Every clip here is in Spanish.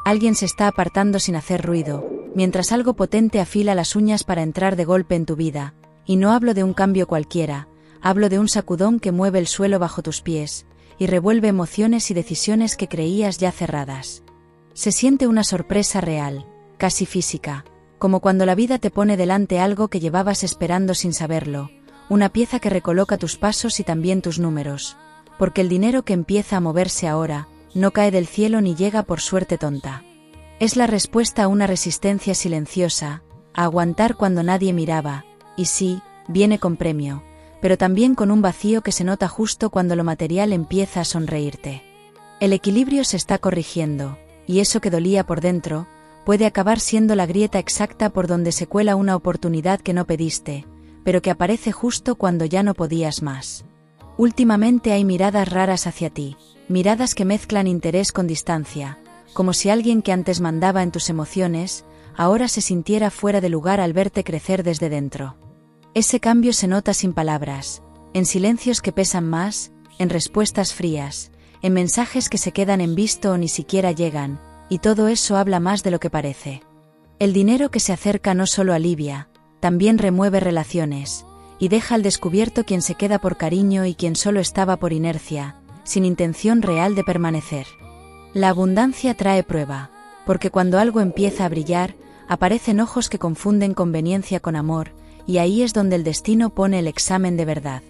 Alguien se está apartando sin hacer ruido, mientras algo potente afila las uñas para entrar de golpe en tu vida, y no hablo de un cambio cualquiera, hablo de un sacudón que mueve el suelo bajo tus pies, y revuelve emociones y decisiones que creías ya cerradas. Se siente una sorpresa real, casi física, como cuando la vida te pone delante algo que llevabas esperando sin saberlo, una pieza que recoloca tus pasos y también tus números, porque el dinero que empieza a moverse ahora, no cae del cielo ni llega por suerte tonta. Es la respuesta a una resistencia silenciosa, a aguantar cuando nadie miraba, y sí, viene con premio, pero también con un vacío que se nota justo cuando lo material empieza a sonreírte. El equilibrio se está corrigiendo, y eso que dolía por dentro, puede acabar siendo la grieta exacta por donde se cuela una oportunidad que no pediste, pero que aparece justo cuando ya no podías más. Últimamente hay miradas raras hacia ti, miradas que mezclan interés con distancia, como si alguien que antes mandaba en tus emociones, ahora se sintiera fuera de lugar al verte crecer desde dentro. Ese cambio se nota sin palabras, en silencios que pesan más, en respuestas frías, en mensajes que se quedan en visto o ni siquiera llegan, y todo eso habla más de lo que parece. El dinero que se acerca no solo alivia, también remueve relaciones, y deja al descubierto quien se queda por cariño y quien solo estaba por inercia, sin intención real de permanecer. La abundancia trae prueba, porque cuando algo empieza a brillar, aparecen ojos que confunden conveniencia con amor, y ahí es donde el destino pone el examen de verdad.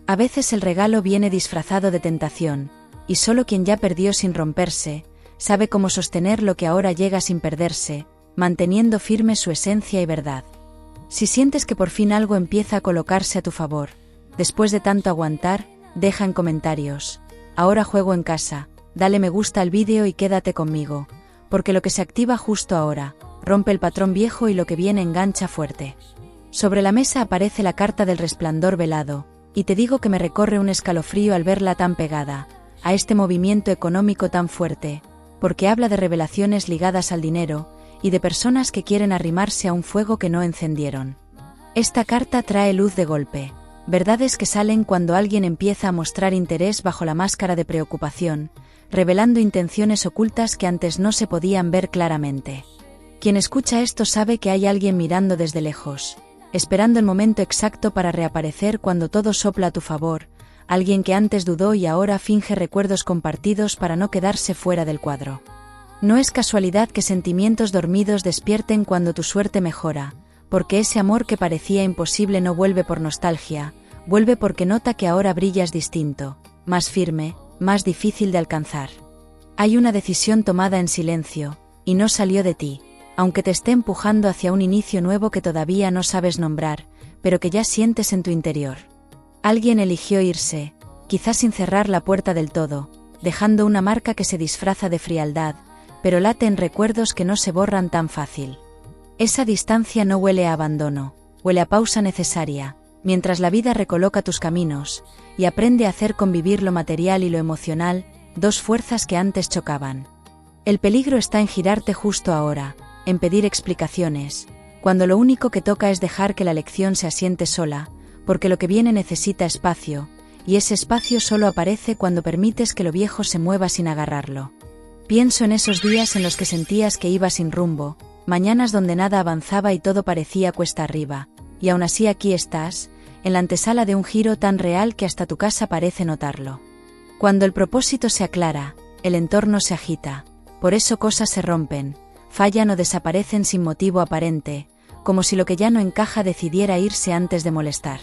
A veces el regalo viene disfrazado de tentación, y solo quien ya perdió sin romperse, sabe cómo sostener lo que ahora llega sin perderse, manteniendo firme su esencia y verdad. Si sientes que por fin algo empieza a colocarse a tu favor, después de tanto aguantar, deja en comentarios: ahora juego en casa, dale me gusta al vídeo y quédate conmigo, porque lo que se activa justo ahora, rompe el patrón viejo y lo que viene engancha fuerte. Sobre la mesa aparece la carta del resplandor velado, y te digo que me recorre un escalofrío al verla tan pegada, a este movimiento económico tan fuerte, porque habla de revelaciones ligadas al dinero, y de personas que quieren arrimarse a un fuego que no encendieron. Esta carta trae luz de golpe, verdades que salen cuando alguien empieza a mostrar interés bajo la máscara de preocupación, revelando intenciones ocultas que antes no se podían ver claramente. Quien escucha esto sabe que hay alguien mirando desde lejos, esperando el momento exacto para reaparecer cuando todo sopla a tu favor, alguien que antes dudó y ahora finge recuerdos compartidos para no quedarse fuera del cuadro. No es casualidad que sentimientos dormidos despierten cuando tu suerte mejora, porque ese amor que parecía imposible no vuelve por nostalgia, vuelve porque nota que ahora brillas distinto, más firme, más difícil de alcanzar. Hay una decisión tomada en silencio, y no salió de ti, aunque te esté empujando hacia un inicio nuevo que todavía no sabes nombrar, pero que ya sientes en tu interior. Alguien eligió irse, quizás sin cerrar la puerta del todo, dejando una marca que se disfraza de frialdad, pero late en recuerdos que no se borran tan fácil. Esa distancia no huele a abandono, huele a pausa necesaria, mientras la vida recoloca tus caminos, y aprende a hacer convivir lo material y lo emocional, dos fuerzas que antes chocaban. El peligro está en girarte justo ahora, en pedir explicaciones, cuando lo único que toca es dejar que la lección se asiente sola, porque lo que viene necesita espacio, y ese espacio solo aparece cuando permites que lo viejo se mueva sin agarrarlo. Pienso en esos días en los que sentías que ibas sin rumbo, mañanas donde nada avanzaba y todo parecía cuesta arriba, y aún así aquí estás, en la antesala de un giro tan real que hasta tu casa parece notarlo. Cuando el propósito se aclara, el entorno se agita, por eso cosas se rompen, fallan o desaparecen sin motivo aparente, como si lo que ya no encaja decidiera irse antes de molestar.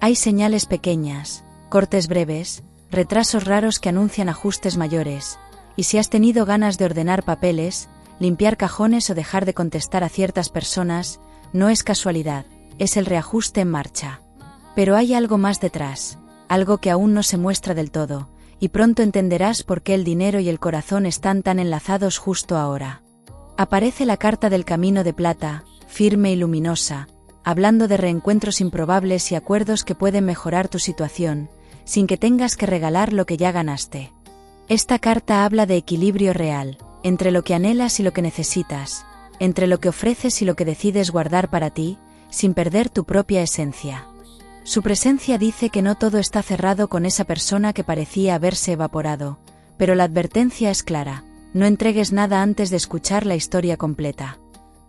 Hay señales pequeñas, cortes breves, retrasos raros que anuncian ajustes mayores, y si has tenido ganas de ordenar papeles, limpiar cajones o dejar de contestar a ciertas personas, no es casualidad, es el reajuste en marcha. Pero hay algo más detrás, algo que aún no se muestra del todo, y pronto entenderás por qué el dinero y el corazón están tan enlazados justo ahora. Aparece la carta del camino de plata, firme y luminosa, hablando de reencuentros improbables y acuerdos que pueden mejorar tu situación, sin que tengas que regalar lo que ya ganaste. Esta carta habla de equilibrio real, entre lo que anhelas y lo que necesitas, entre lo que ofreces y lo que decides guardar para ti, sin perder tu propia esencia. Su presencia dice que no todo está cerrado con esa persona que parecía haberse evaporado, pero la advertencia es clara: no entregues nada antes de escuchar la historia completa.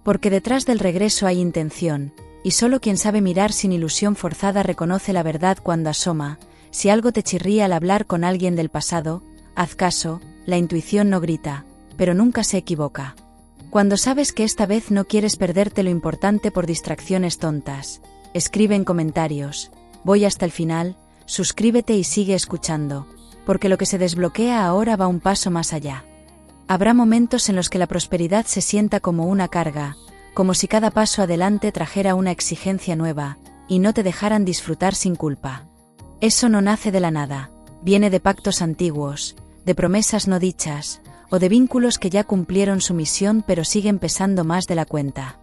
Porque detrás del regreso hay intención, y solo quien sabe mirar sin ilusión forzada reconoce la verdad cuando asoma. Si algo te chirría al hablar con alguien del pasado, haz caso, la intuición no grita, pero nunca se equivoca. Cuando sabes que esta vez no quieres perderte lo importante por distracciones tontas, escribe en comentarios, voy hasta el final, suscríbete y sigue escuchando, porque lo que se desbloquea ahora va un paso más allá. Habrá momentos en los que la prosperidad se sienta como una carga, como si cada paso adelante trajera una exigencia nueva, y no te dejaran disfrutar sin culpa. Eso no nace de la nada, viene de pactos antiguos, de promesas no dichas, o de vínculos que ya cumplieron su misión pero siguen pesando más de la cuenta.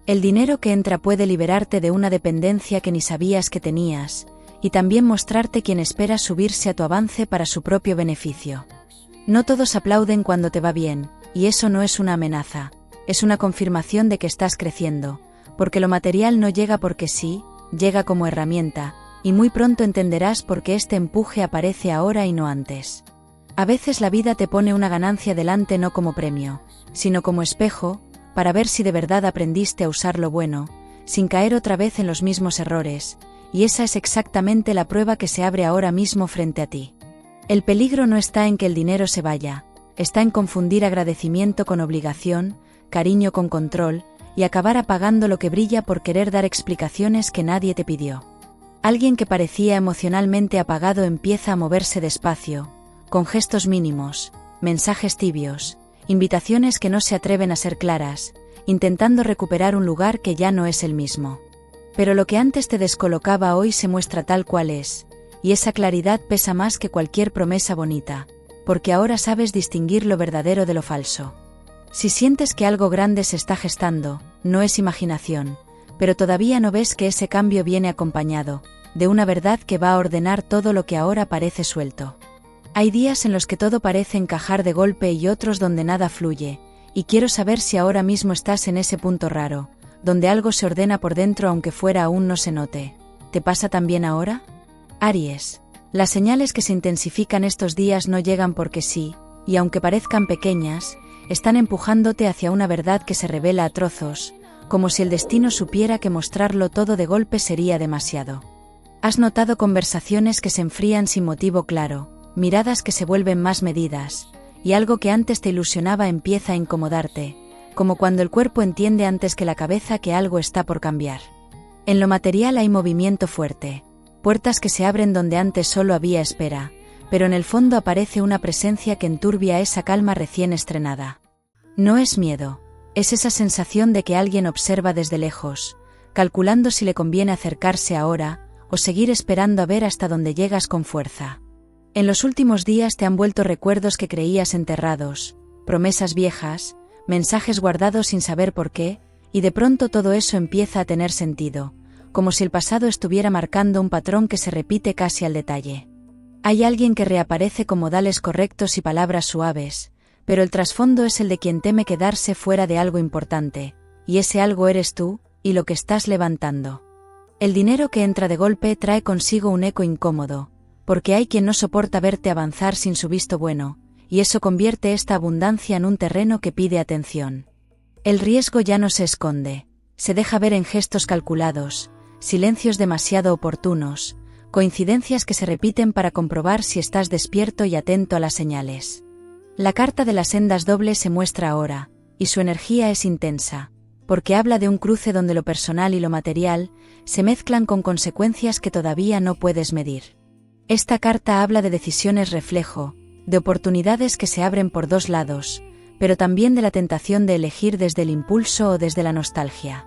El dinero que entra puede liberarte de una dependencia que ni sabías que tenías, y también mostrarte quien espera subirse a tu avance para su propio beneficio. No todos aplauden cuando te va bien, y eso no es una amenaza, es una confirmación de que estás creciendo, porque lo material no llega porque sí, llega como herramienta, y muy pronto entenderás por qué este empuje aparece ahora y no antes. A veces la vida te pone una ganancia delante no como premio, sino como espejo, para ver si de verdad aprendiste a usar lo bueno, sin caer otra vez en los mismos errores, y esa es exactamente la prueba que se abre ahora mismo frente a ti. El peligro no está en que el dinero se vaya, está en confundir agradecimiento con obligación, cariño con control, y acabar apagando lo que brilla por querer dar explicaciones que nadie te pidió. Alguien que parecía emocionalmente apagado empieza a moverse despacio, con gestos mínimos, mensajes tibios, invitaciones que no se atreven a ser claras, intentando recuperar un lugar que ya no es el mismo. Pero lo que antes te descolocaba hoy se muestra tal cual es, y esa claridad pesa más que cualquier promesa bonita, porque ahora sabes distinguir lo verdadero de lo falso. Si sientes que algo grande se está gestando, no es imaginación, pero todavía no ves que ese cambio viene acompañado de una verdad que va a ordenar todo lo que ahora parece suelto. Hay días en los que todo parece encajar de golpe y otros donde nada fluye, y quiero saber si ahora mismo estás en ese punto raro, donde algo se ordena por dentro aunque fuera aún no se note. ¿Te pasa también ahora? Aries. Las señales que se intensifican estos días no llegan porque sí, y aunque parezcan pequeñas, están empujándote hacia una verdad que se revela a trozos, como si el destino supiera que mostrarlo todo de golpe sería demasiado. Has notado conversaciones que se enfrían sin motivo claro, miradas que se vuelven más medidas, y algo que antes te ilusionaba empieza a incomodarte, como cuando el cuerpo entiende antes que la cabeza que algo está por cambiar. En lo material hay movimiento fuerte, puertas que se abren donde antes solo había espera, pero en el fondo aparece una presencia que enturbia esa calma recién estrenada. No es miedo, es esa sensación de que alguien observa desde lejos, calculando si le conviene acercarse ahora, o seguir esperando a ver hasta dónde llegas con fuerza. En los últimos días te han vuelto recuerdos que creías enterrados, promesas viejas, mensajes guardados sin saber por qué, y de pronto todo eso empieza a tener sentido, como si el pasado estuviera marcando un patrón que se repite casi al detalle. Hay alguien que reaparece con modales correctos y palabras suaves, pero el trasfondo es el de quien teme quedarse fuera de algo importante, y ese algo eres tú, y lo que estás levantando. El dinero que entra de golpe trae consigo un eco incómodo, porque hay quien no soporta verte avanzar sin su visto bueno, y eso convierte esta abundancia en un terreno que pide atención. El riesgo ya no se esconde, se deja ver en gestos calculados, silencios demasiado oportunos, coincidencias que se repiten para comprobar si estás despierto y atento a las señales. La carta de las sendas dobles se muestra ahora, y su energía es intensa, porque habla de un cruce donde lo personal y lo material se mezclan con consecuencias que todavía no puedes medir. Esta carta habla de decisiones reflejo, de oportunidades que se abren por dos lados, pero también de la tentación de elegir desde el impulso o desde la nostalgia.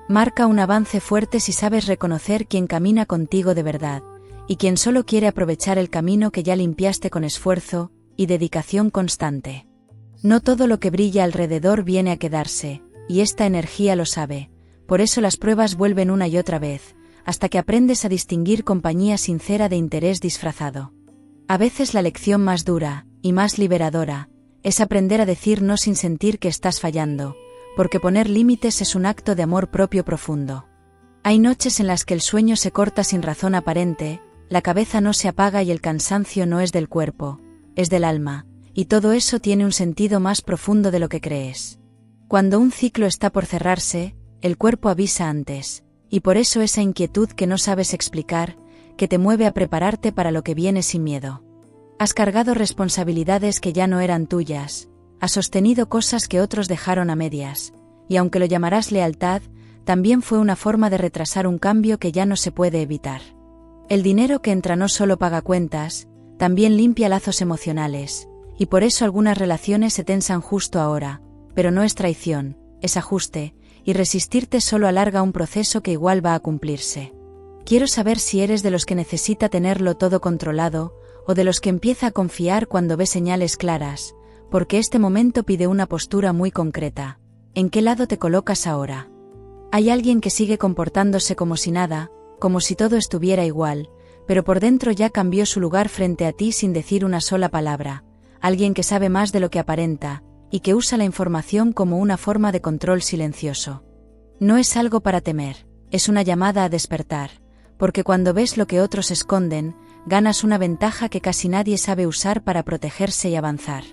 Marca un avance fuerte si sabes reconocer quién camina contigo de verdad, y quien solo quiere aprovechar el camino que ya limpiaste con esfuerzo y dedicación constante. No todo lo que brilla alrededor viene a quedarse, y esta energía lo sabe, por eso las pruebas vuelven una y otra vez, hasta que aprendes a distinguir compañía sincera de interés disfrazado. A veces la lección más dura, y más liberadora, es aprender a decir no sin sentir que estás fallando, porque poner límites es un acto de amor propio profundo. Hay noches en las que el sueño se corta sin razón aparente, la cabeza no se apaga y el cansancio no es del cuerpo, es del alma, y todo eso tiene un sentido más profundo de lo que crees. Cuando un ciclo está por cerrarse, el cuerpo avisa antes, y por eso esa inquietud que no sabes explicar, que te mueve a prepararte para lo que viene sin miedo. Has cargado responsabilidades que ya no eran tuyas, has sostenido cosas que otros dejaron a medias, y aunque lo llamarás lealtad, también fue una forma de retrasar un cambio que ya no se puede evitar. El dinero que entra no solo paga cuentas, también limpia lazos emocionales, y por eso algunas relaciones se tensan justo ahora, pero no es traición, es ajuste, y resistirte solo alarga un proceso que igual va a cumplirse. Quiero saber si eres de los que necesita tenerlo todo controlado, o de los que empieza a confiar cuando ve señales claras, porque este momento pide una postura muy concreta. ¿En qué lado te colocas ahora? Hay alguien que sigue comportándose como si nada, como si todo estuviera igual, pero por dentro ya cambió su lugar frente a ti sin decir una sola palabra. Alguien que sabe más de lo que aparenta, y que usa la información como una forma de control silencioso. No es algo para temer, es una llamada a despertar, porque cuando ves lo que otros esconden, ganas una ventaja que casi nadie sabe usar para protegerse y avanzar.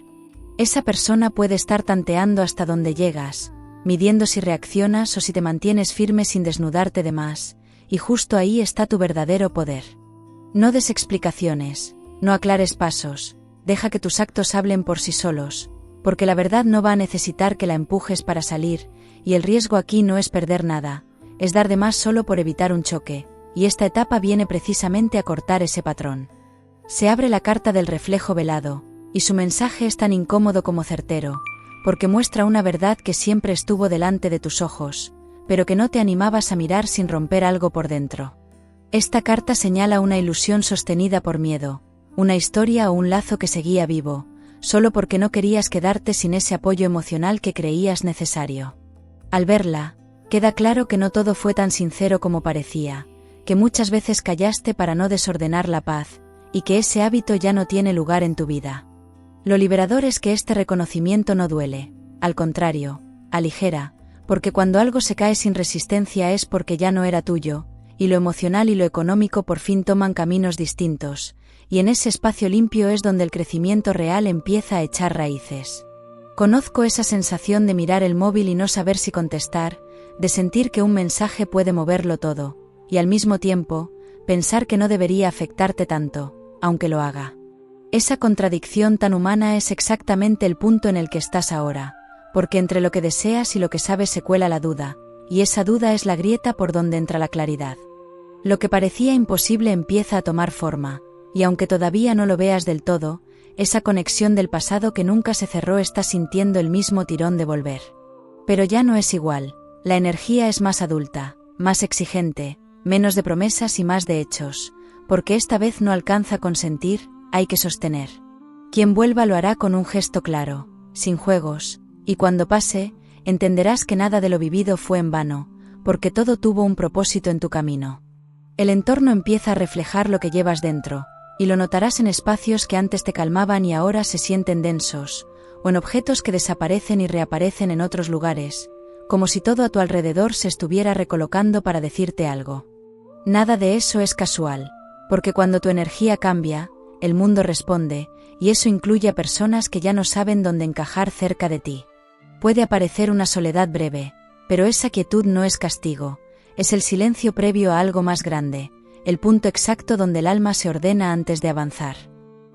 Esa persona puede estar tanteando hasta dónde llegas, midiendo si reaccionas o si te mantienes firme sin desnudarte de más, y justo ahí está tu verdadero poder. No des explicaciones, no aclares pasos, deja que tus actos hablen por sí solos, porque la verdad no va a necesitar que la empujes para salir, y el riesgo aquí no es perder nada, es dar de más solo por evitar un choque, y esta etapa viene precisamente a cortar ese patrón. Se abre la carta del reflejo velado, y su mensaje es tan incómodo como certero, porque muestra una verdad que siempre estuvo delante de tus ojos, pero que no te animabas a mirar sin romper algo por dentro. Esta carta señala una ilusión sostenida por miedo, una historia o un lazo que seguía vivo, solo porque no querías quedarte sin ese apoyo emocional que creías necesario. Al verla, queda claro que no todo fue tan sincero como parecía, que muchas veces callaste para no desordenar la paz, y que ese hábito ya no tiene lugar en tu vida. Lo liberador es que este reconocimiento no duele, al contrario, aligera, porque cuando algo se cae sin resistencia es porque ya no era tuyo, y lo emocional y lo económico por fin toman caminos distintos, y en ese espacio limpio es donde el crecimiento real empieza a echar raíces. Conozco esa sensación de mirar el móvil y no saber si contestar, de sentir que un mensaje puede moverlo todo, y al mismo tiempo, pensar que no debería afectarte tanto, aunque lo haga. Esa contradicción tan humana es exactamente el punto en el que estás ahora, porque entre lo que deseas y lo que sabes se cuela la duda, y esa duda es la grieta por donde entra la claridad. Lo que parecía imposible empieza a tomar forma, y aunque todavía no lo veas del todo, esa conexión del pasado que nunca se cerró está sintiendo el mismo tirón de volver. Pero ya no es igual, la energía es más adulta, más exigente, menos de promesas y más de hechos, porque esta vez no alcanza a consentir, hay que sostener. Quien vuelva lo hará con un gesto claro, sin juegos, y cuando pase, entenderás que nada de lo vivido fue en vano, porque todo tuvo un propósito en tu camino. El entorno empieza a reflejar lo que llevas dentro, y lo notarás en espacios que antes te calmaban y ahora se sienten densos, o en objetos que desaparecen y reaparecen en otros lugares, como si todo a tu alrededor se estuviera recolocando para decirte algo. Nada de eso es casual, porque cuando tu energía cambia, el mundo responde, y eso incluye a personas que ya no saben dónde encajar cerca de ti. Puede aparecer una soledad breve, pero esa quietud no es castigo, es el silencio previo a algo más grande, el punto exacto donde el alma se ordena antes de avanzar.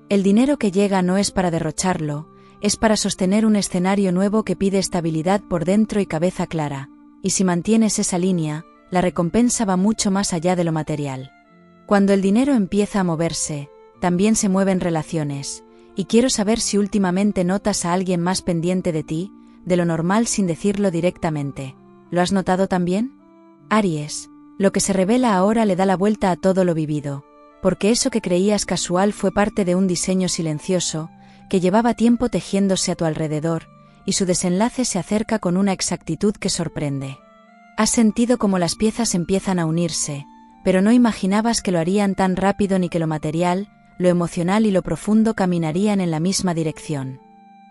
El dinero que llega no es para derrocharlo, es para sostener un escenario nuevo que pide estabilidad por dentro y cabeza clara, y si mantienes esa línea, la recompensa va mucho más allá de lo material. Cuando el dinero empieza a moverse, también se mueven relaciones, y quiero saber si últimamente notas a alguien más pendiente de ti, de lo normal sin decirlo directamente. ¿Lo has notado también? Aries, lo que se revela ahora le da la vuelta a todo lo vivido, porque eso que creías casual fue parte de un diseño silencioso, que llevaba tiempo tejiéndose a tu alrededor, y su desenlace se acerca con una exactitud que sorprende. Has sentido como las piezas empiezan a unirse, pero no imaginabas que lo harían tan rápido ni que lo material, lo emocional y lo profundo caminarían en la misma dirección.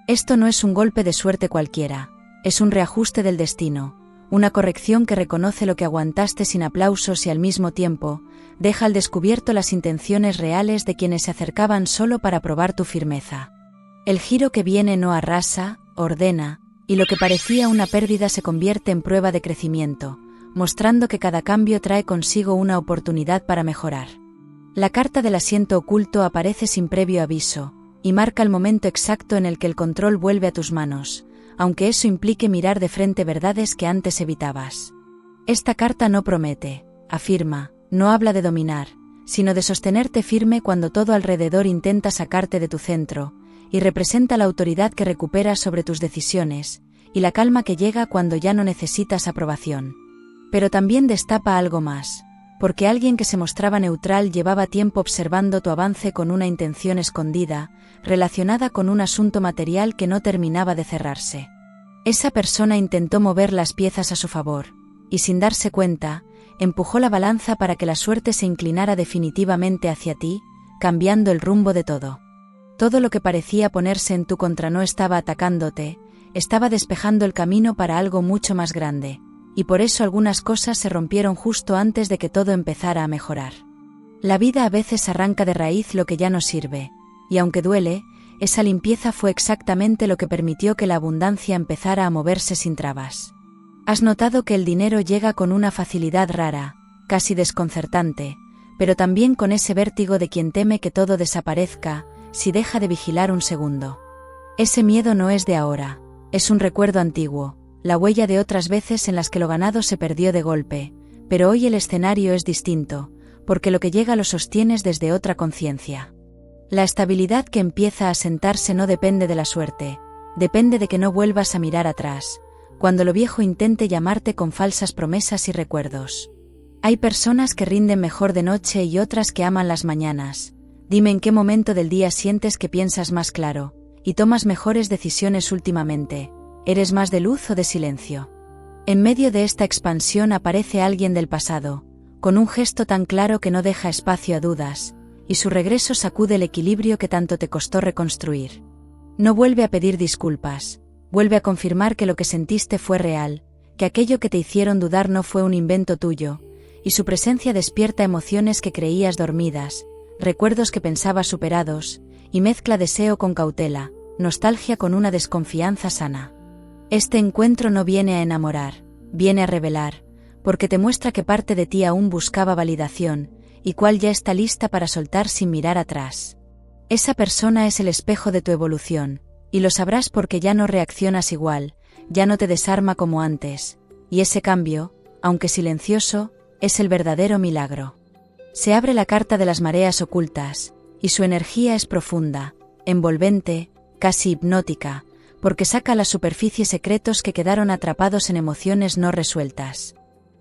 Esto no es un golpe de suerte cualquiera, es un reajuste del destino, una corrección que reconoce lo que aguantaste sin aplausos y al mismo tiempo, deja al descubierto las intenciones reales de quienes se acercaban solo para probar tu firmeza. El giro que viene no arrasa, ordena, y lo que parecía una pérdida se convierte en prueba de crecimiento, mostrando que cada cambio trae consigo una oportunidad para mejorar. La carta del asiento oculto aparece sin previo aviso, y marca el momento exacto en el que el control vuelve a tus manos, aunque eso implique mirar de frente verdades que antes evitabas. Esta carta no promete, afirma, no habla de dominar, sino de sostenerte firme cuando todo alrededor intenta sacarte de tu centro, y representa la autoridad que recuperas sobre tus decisiones, y la calma que llega cuando ya no necesitas aprobación. Pero también destapa algo más, porque alguien que se mostraba neutral llevaba tiempo observando tu avance con una intención escondida, relacionada con un asunto material que no terminaba de cerrarse. Esa persona intentó mover las piezas a su favor, y sin darse cuenta, empujó la balanza para que la suerte se inclinara definitivamente hacia ti, cambiando el rumbo de todo. Todo lo que parecía ponerse en tu contra no estaba atacándote, estaba despejando el camino para algo mucho más grande, y por eso algunas cosas se rompieron justo antes de que todo empezara a mejorar. La vida a veces arranca de raíz lo que ya no sirve, y aunque duele, esa limpieza fue exactamente lo que permitió que la abundancia empezara a moverse sin trabas. Has notado que el dinero llega con una facilidad rara, casi desconcertante, pero también con ese vértigo de quien teme que todo desaparezca, si deja de vigilar un segundo. Ese miedo no es de ahora, es un recuerdo antiguo, la huella de otras veces en las que lo ganado se perdió de golpe, pero hoy el escenario es distinto, porque lo que llega lo sostienes desde otra conciencia. La estabilidad que empieza a sentarse no depende de la suerte, depende de que no vuelvas a mirar atrás, cuando lo viejo intente llamarte con falsas promesas y recuerdos. Hay personas que rinden mejor de noche y otras que aman las mañanas. Dime en qué momento del día sientes que piensas más claro, y tomas mejores decisiones últimamente. ¿Eres más de luz o de silencio? En medio de esta expansión aparece alguien del pasado, con un gesto tan claro que no deja espacio a dudas, y su regreso sacude el equilibrio que tanto te costó reconstruir. No vuelve a pedir disculpas, vuelve a confirmar que lo que sentiste fue real, que aquello que te hicieron dudar no fue un invento tuyo, y su presencia despierta emociones que creías dormidas, recuerdos que pensabas superados, y mezcla deseo con cautela, nostalgia con una desconfianza sana. Este encuentro no viene a enamorar, viene a revelar, porque te muestra que parte de ti aún buscaba validación, y cuál ya está lista para soltar sin mirar atrás. Esa persona es el espejo de tu evolución, y lo sabrás porque ya no reaccionas igual, ya no te desarma como antes, y ese cambio, aunque silencioso, es el verdadero milagro. Se abre la carta de las mareas ocultas, y su energía es profunda, envolvente, casi hipnótica, porque saca a la superficie secretos que quedaron atrapados en emociones no resueltas.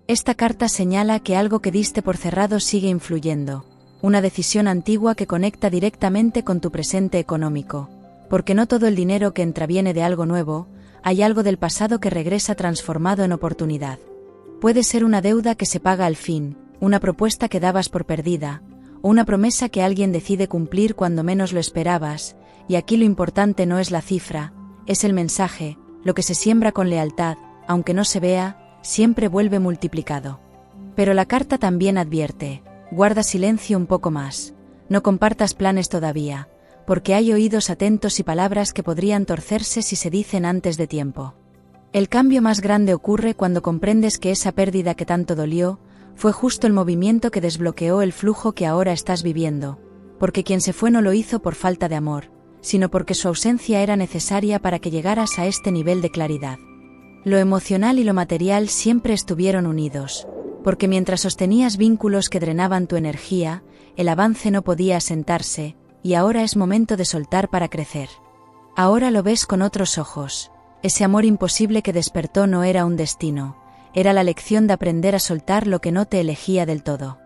Esta carta señala que algo que diste por cerrado sigue influyendo, una decisión antigua que conecta directamente con tu presente económico, porque no todo el dinero que entra viene de algo nuevo, hay algo del pasado que regresa transformado en oportunidad. Puede ser una deuda que se paga al fin, una propuesta que dabas por perdida, o una promesa que alguien decide cumplir cuando menos lo esperabas, y aquí lo importante no es la cifra, es el mensaje, lo que se siembra con lealtad, aunque no se vea, siempre vuelve multiplicado. Pero la carta también advierte, guarda silencio un poco más, no compartas planes todavía, porque hay oídos atentos y palabras que podrían torcerse si se dicen antes de tiempo. El cambio más grande ocurre cuando comprendes que esa pérdida que tanto dolió, fue justo el movimiento que desbloqueó el flujo que ahora estás viviendo, porque quien se fue no lo hizo por falta de amor, sino porque su ausencia era necesaria para que llegaras a este nivel de claridad. Lo emocional y lo material siempre estuvieron unidos, porque mientras sostenías vínculos que drenaban tu energía, el avance no podía asentarse, y ahora es momento de soltar para crecer. Ahora lo ves con otros ojos. Ese amor imposible que despertó no era un destino, era la lección de aprender a soltar lo que no te elegía del todo.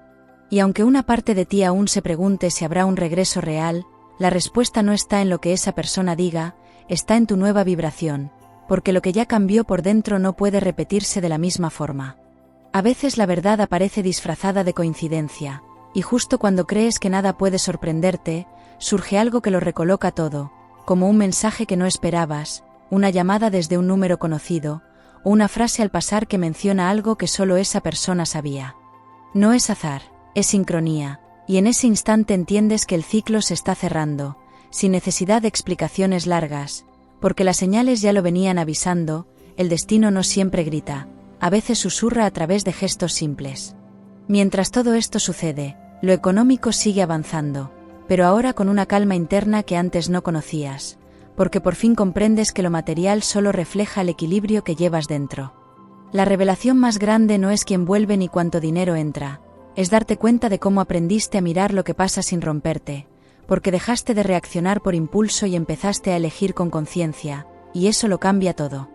Y aunque una parte de ti aún se pregunte si habrá un regreso real, la respuesta no está en lo que esa persona diga, está en tu nueva vibración, porque lo que ya cambió por dentro no puede repetirse de la misma forma. A veces la verdad aparece disfrazada de coincidencia, y justo cuando crees que nada puede sorprenderte, surge algo que lo recoloca todo, como un mensaje que no esperabas, una llamada desde un número conocido, o una frase al pasar que menciona algo que solo esa persona sabía. No es azar, es sincronía, y en ese instante entiendes que el ciclo se está cerrando, sin necesidad de explicaciones largas, porque las señales ya lo venían avisando. El destino no siempre grita, a veces susurra a través de gestos simples. Mientras todo esto sucede, lo económico sigue avanzando, pero ahora con una calma interna que antes no conocías, porque por fin comprendes que lo material solo refleja el equilibrio que llevas dentro. La revelación más grande no es quién vuelve ni cuánto dinero entra, es darte cuenta de cómo aprendiste a mirar lo que pasa sin romperte, porque dejaste de reaccionar por impulso y empezaste a elegir con conciencia, y eso lo cambia todo.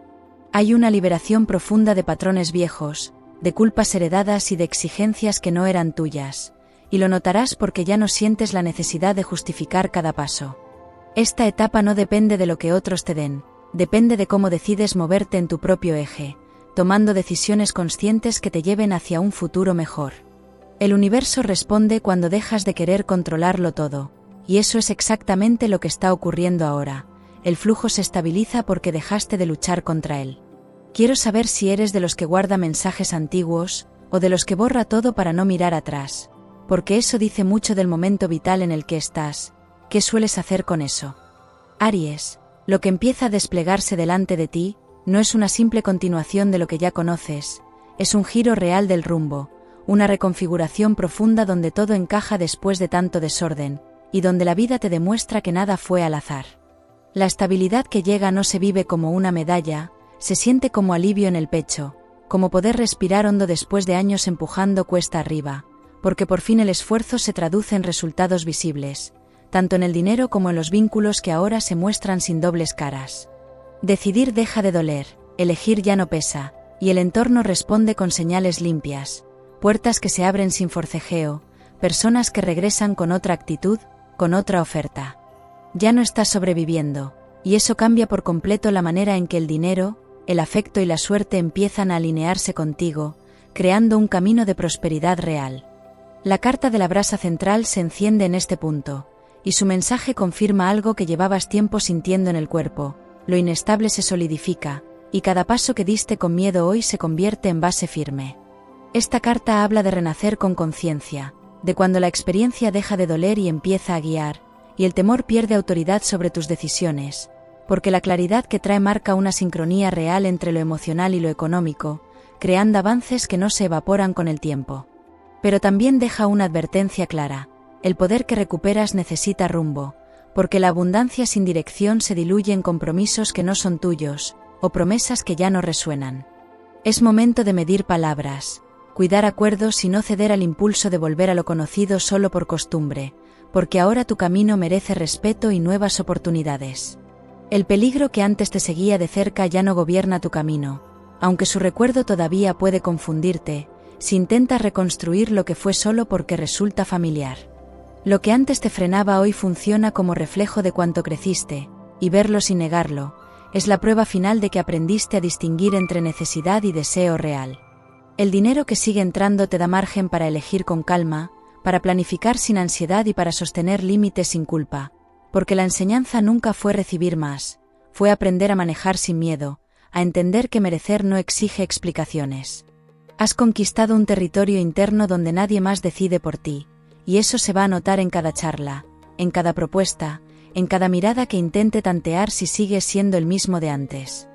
Hay una liberación profunda de patrones viejos, de culpas heredadas y de exigencias que no eran tuyas, y lo notarás porque ya no sientes la necesidad de justificar cada paso. Esta etapa no depende de lo que otros te den, depende de cómo decides moverte en tu propio eje, tomando decisiones conscientes que te lleven hacia un futuro mejor. El universo responde cuando dejas de querer controlarlo todo, y eso es exactamente lo que está ocurriendo ahora. El flujo se estabiliza porque dejaste de luchar contra él. Quiero saber si eres de los que guarda mensajes antiguos, o de los que borra todo para no mirar atrás, porque eso dice mucho del momento vital en el que estás. ¿Qué sueles hacer con eso? Aries, lo que empieza a desplegarse delante de ti, no es una simple continuación de lo que ya conoces, es un giro real del rumbo, una reconfiguración profunda donde todo encaja después de tanto desorden, y donde la vida te demuestra que nada fue al azar. La estabilidad que llega no se vive como una medalla, se siente como alivio en el pecho, como poder respirar hondo después de años empujando cuesta arriba, porque por fin el esfuerzo se traduce en resultados visibles, tanto en el dinero como en los vínculos que ahora se muestran sin dobles caras. Decidir deja de doler, elegir ya no pesa, y el entorno responde con señales limpias, puertas que se abren sin forcejeo, personas que regresan con otra actitud, con otra oferta. Ya no estás sobreviviendo, y eso cambia por completo la manera en que el dinero, el afecto y la suerte empiezan a alinearse contigo, creando un camino de prosperidad real. La carta de la brasa central se enciende en este punto, y su mensaje confirma algo que llevabas tiempo sintiendo en el cuerpo: lo inestable se solidifica, y cada paso que diste con miedo hoy se convierte en base firme. Esta carta habla de renacer con conciencia, de cuando la experiencia deja de doler y empieza a guiar, y el temor pierde autoridad sobre tus decisiones, porque la claridad que trae marca una sincronía real entre lo emocional y lo económico, creando avances que no se evaporan con el tiempo. Pero también deja una advertencia clara: el poder que recuperas necesita rumbo, porque la abundancia sin dirección se diluye en compromisos que no son tuyos, o promesas que ya no resuenan. Es momento de medir palabras, cuidar acuerdos y no ceder al impulso de volver a lo conocido solo por costumbre, porque ahora tu camino merece respeto y nuevas oportunidades. El peligro que antes te seguía de cerca ya no gobierna tu camino, aunque su recuerdo todavía puede confundirte, si intentas reconstruir lo que fue solo porque resulta familiar. Lo que antes te frenaba hoy funciona como reflejo de cuánto creciste, y verlo sin negarlo, es la prueba final de que aprendiste a distinguir entre necesidad y deseo real. El dinero que sigue entrando te da margen para elegir con calma, para planificar sin ansiedad y para sostener límites sin culpa, porque la enseñanza nunca fue recibir más, fue aprender a manejar sin miedo, a entender que merecer no exige explicaciones. Has conquistado un territorio interno donde nadie más decide por ti, y eso se va a notar en cada charla, en cada propuesta, en cada mirada que intente tantear si sigues siendo el mismo de antes.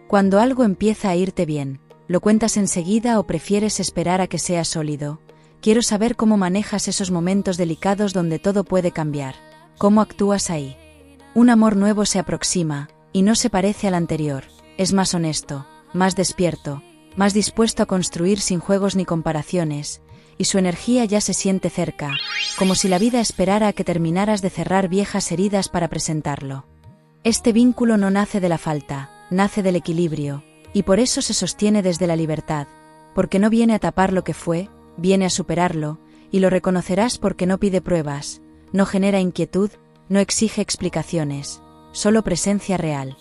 Cuando algo empieza a irte bien, ¿lo cuentas enseguida o prefieres esperar a que sea sólido? Quiero saber cómo manejas esos momentos delicados donde todo puede cambiar. ¿Cómo actúas ahí? Un amor nuevo se aproxima, y no se parece al anterior. Es más honesto, más despierto, más dispuesto a construir sin juegos ni comparaciones, y su energía ya se siente cerca, como si la vida esperara a que terminaras de cerrar viejas heridas para presentarlo. Este vínculo no nace de la falta, nace del equilibrio, y por eso se sostiene desde la libertad, porque no viene a tapar lo que fue, viene a superarlo, y lo reconocerás porque no pide pruebas, no genera inquietud, no exige explicaciones, solo presencia real.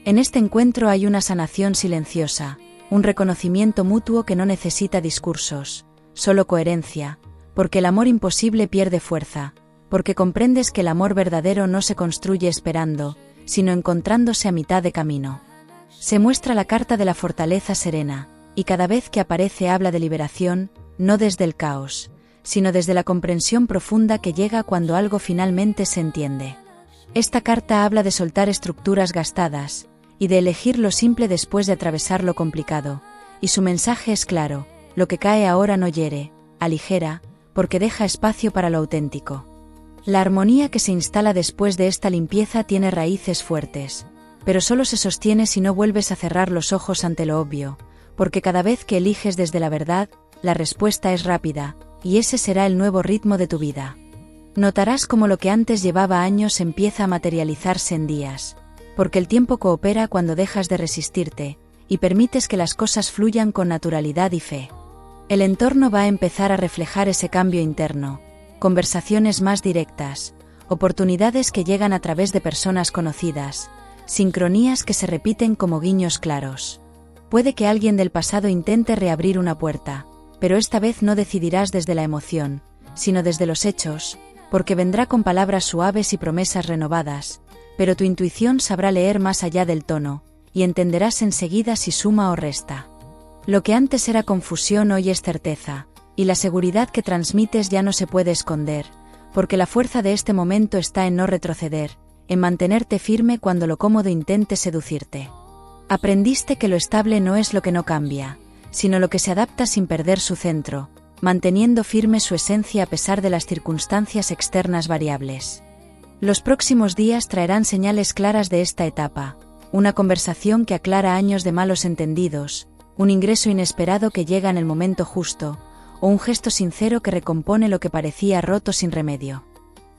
En este encuentro hay una sanación silenciosa, un reconocimiento mutuo que no necesita discursos, solo coherencia, porque el amor imposible pierde fuerza, porque comprendes que el amor verdadero no se construye esperando, sino encontrándose a mitad de camino. Se muestra la carta de la fortaleza serena, y cada vez que aparece habla de liberación, no desde el caos, sino desde la comprensión profunda que llega cuando algo finalmente se entiende. Esta carta habla de soltar estructuras gastadas, y de elegir lo simple después de atravesar lo complicado, y su mensaje es claro: lo que cae ahora no hiere, aligera, porque deja espacio para lo auténtico. La armonía que se instala después de esta limpieza tiene raíces fuertes, pero solo se sostiene si no vuelves a cerrar los ojos ante lo obvio, porque cada vez que eliges desde la verdad, la respuesta es rápida, y ese será el nuevo ritmo de tu vida. Notarás cómo lo que antes llevaba años empieza a materializarse en días, porque el tiempo coopera cuando dejas de resistirte, y permites que las cosas fluyan con naturalidad y fe. El entorno va a empezar a reflejar ese cambio interno, conversaciones más directas, oportunidades que llegan a través de personas conocidas, sincronías que se repiten como guiños claros. Puede que alguien del pasado intente reabrir una puerta, pero esta vez no decidirás desde la emoción, sino desde los hechos, porque vendrá con palabras suaves y promesas renovadas, pero tu intuición sabrá leer más allá del tono, y entenderás enseguida si suma o resta. Lo que antes era confusión hoy es certeza, y la seguridad que transmites ya no se puede esconder, porque la fuerza de este momento está en no retroceder, en mantenerte firme cuando lo cómodo intente seducirte. Aprendiste que lo estable no es lo que no cambia, sino lo que se adapta sin perder su centro, manteniendo firme su esencia a pesar de las circunstancias externas variables. Los próximos días traerán señales claras de esta etapa, una conversación que aclara años de malos entendidos, un ingreso inesperado que llega en el momento justo, o un gesto sincero que recompone lo que parecía roto sin remedio.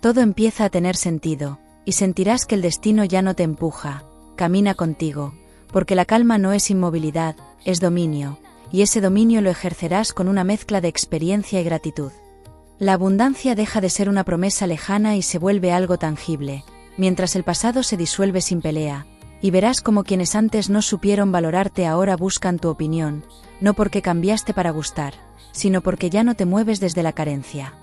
Todo empieza a tener sentido, y sentirás que el destino ya no te empuja, camina contigo, porque la calma no es inmovilidad, es dominio, y ese dominio lo ejercerás con una mezcla de experiencia y gratitud. La abundancia deja de ser una promesa lejana y se vuelve algo tangible, mientras el pasado se disuelve sin pelea, y verás como quienes antes no supieron valorarte ahora buscan tu opinión, no porque cambiaste para gustar, sino porque ya no te mueves desde la carencia.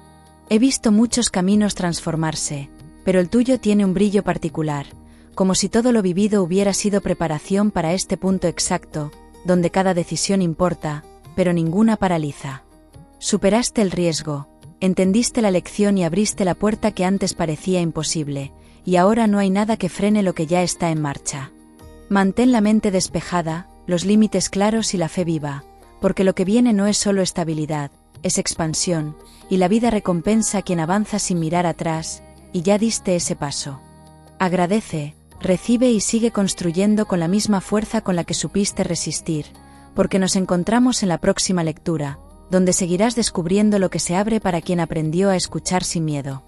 He visto muchos caminos transformarse, pero el tuyo tiene un brillo particular, como si todo lo vivido hubiera sido preparación para este punto exacto, donde cada decisión importa, pero ninguna paraliza. Superaste el riesgo, entendiste la lección y abriste la puerta que antes parecía imposible, y ahora no hay nada que frene lo que ya está en marcha. Mantén la mente despejada, los límites claros y la fe viva, porque lo que viene no es solo estabilidad, es expansión, y la vida recompensa a quien avanza sin mirar atrás, y ya diste ese paso. Agradece, recibe y sigue construyendo con la misma fuerza con la que supiste resistir, porque nos encontramos en la próxima lectura, donde seguirás descubriendo lo que se abre para quien aprendió a escuchar sin miedo.